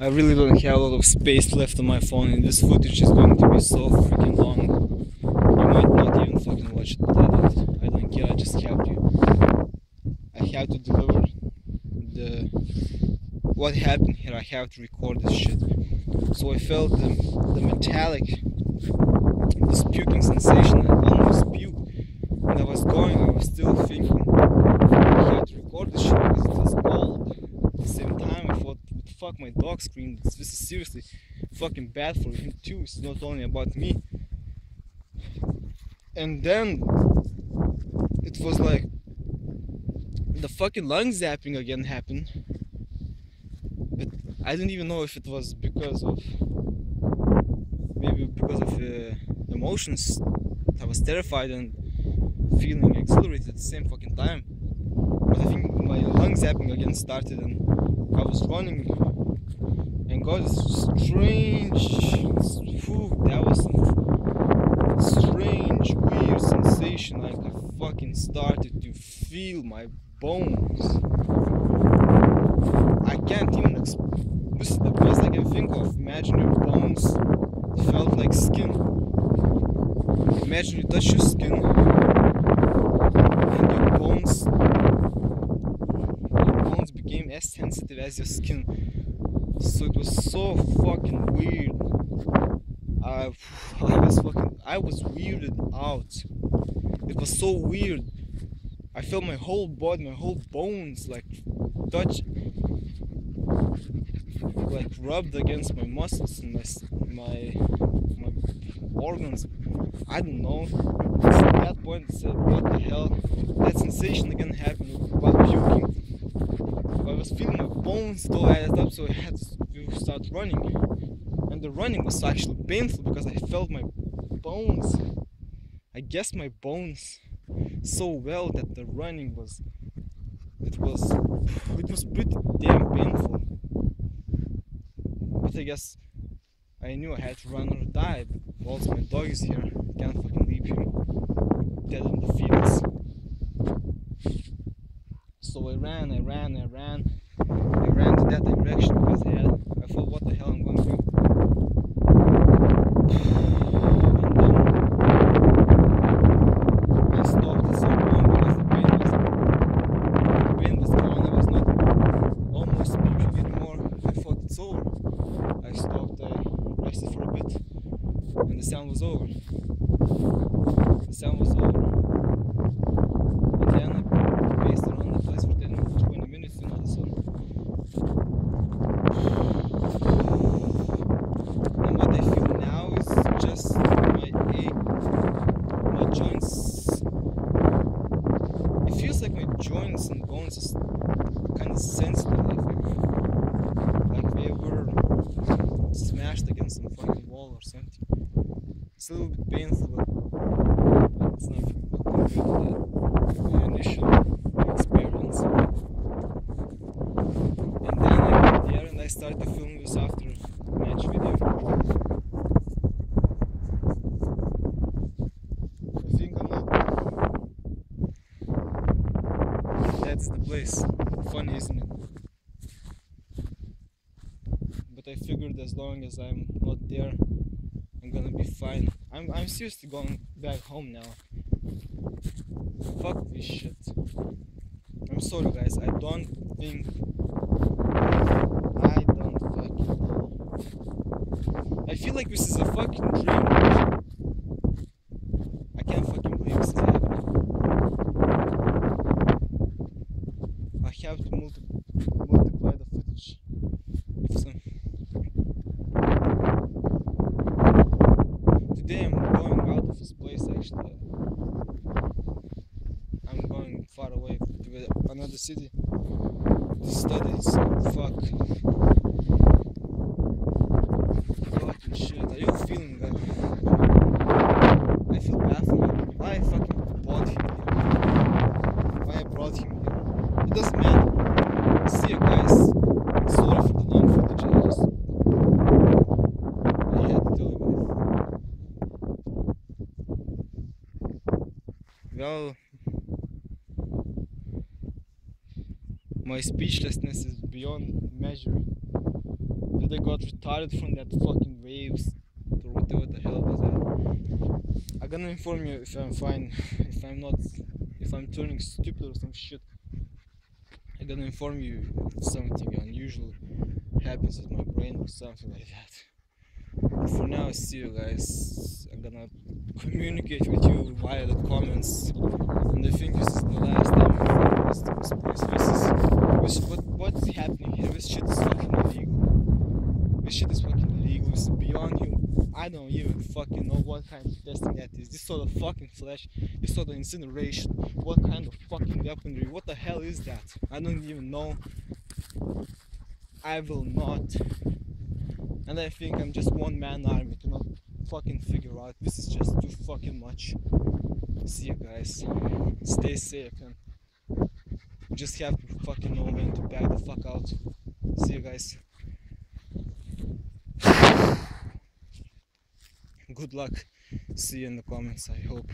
I really don't have a lot of space left on my phone, and this footage is going to be so freaking long. You might not even fucking watch it, but I don't care. I just have to. I have to deliver the what happened here. I have to record this shit. So I felt the metallic, this puking sensation. I almost puked, and I was still thinking I have to record this shit because it was cold. At the same time, I thought, what the fuck, my dog screamed. This is seriously fucking bad for him too. It's not only about me. And then it was like the fucking lung zapping again happened. But I don't even know if it was because of emotions. I was terrified and feeling exhilarated at the same fucking time. But I think my lung zapping again started, and I was running and got this strange, that was some strange, weird sensation. Like I fucking started to feel my bones. I can't even this is the best I can think of. Imagine your bones felt like skin. Imagine you touch your skin and your bones became as sensitive as your skin. So it was so fucking weird. I was weirded out. It was so weird. I felt my whole body, my whole bones like touch, like rubbed against my muscles and my organs. I don't know. So at that point I said, what the hell? That sensation again happened while puking. I was feeling my bones though added up, so I had to start running. And the running was actually painful because I felt my bones. I guessed my bones so well that the running was it was pretty damn painful. But I guess I knew I had to run or die. But also my dog is here. I can't fucking leave him dead in the fields. So I ran to that direction because I thought, what the hell I'm going to do. And then I stopped at some point because the pain was gone. I was not almost puking anymore. I thought it's over. I stopped, I rested for a bit, and the sound was over. The sound was over. And then I paced around the place for 10-20 minutes, you know, the sun. And what I feel now is just my joints. It feels like my joints and bones is kind of sensitive, like they were smashed against some fucking wall or something. It's a little bit painful, but it's not compared to the initial experience. And then I got there and I started to film this after match video. I think I'm up. That's the place. Funny, isn't it? But I figured as long as I'm not there, I'm gonna be fine. I'm seriously going back home now. Fuck this shit. I'm sorry guys, I don't fucking know. I feel like this is a fucking dream. I can't fucking believe this is happening. I have to multiply the footage with some. Today I'm going out of this place actually. I'm going far away to another city to study, so fuck. Fucking shit, are you feeling that? I feel bad for him. Why I fucking brought him here? Why I brought him here? It doesn't matter. See you guys. Sorry for the long footage, I had to deal with. Well, my speechlessness is beyond measure. they got retarded from that fucking waves or whatever the hell was that. I'm gonna inform you if I'm fine, if I'm turning stupid or some shit. I'm gonna inform you if something unusual happens with my brain or something like that. But for now, see you guys. I'm gonna communicate with you via the comments, and I think this is the last time I'm what's happening here? This shit is fucking illegal. This shit is fucking illegal. It's beyond human. I don't even fucking know what kind of testing that is. This sort of fucking flesh, this sort of incineration. What kind of fucking weaponry? What the hell is that? I don't even know. I will not. And I think I'm just one man army to not fucking figure out. This is just too fucking much. See you guys. Stay safe and you just have to fucking know when to back the fuck out. See you guys. Good luck. See you in the comments, I hope.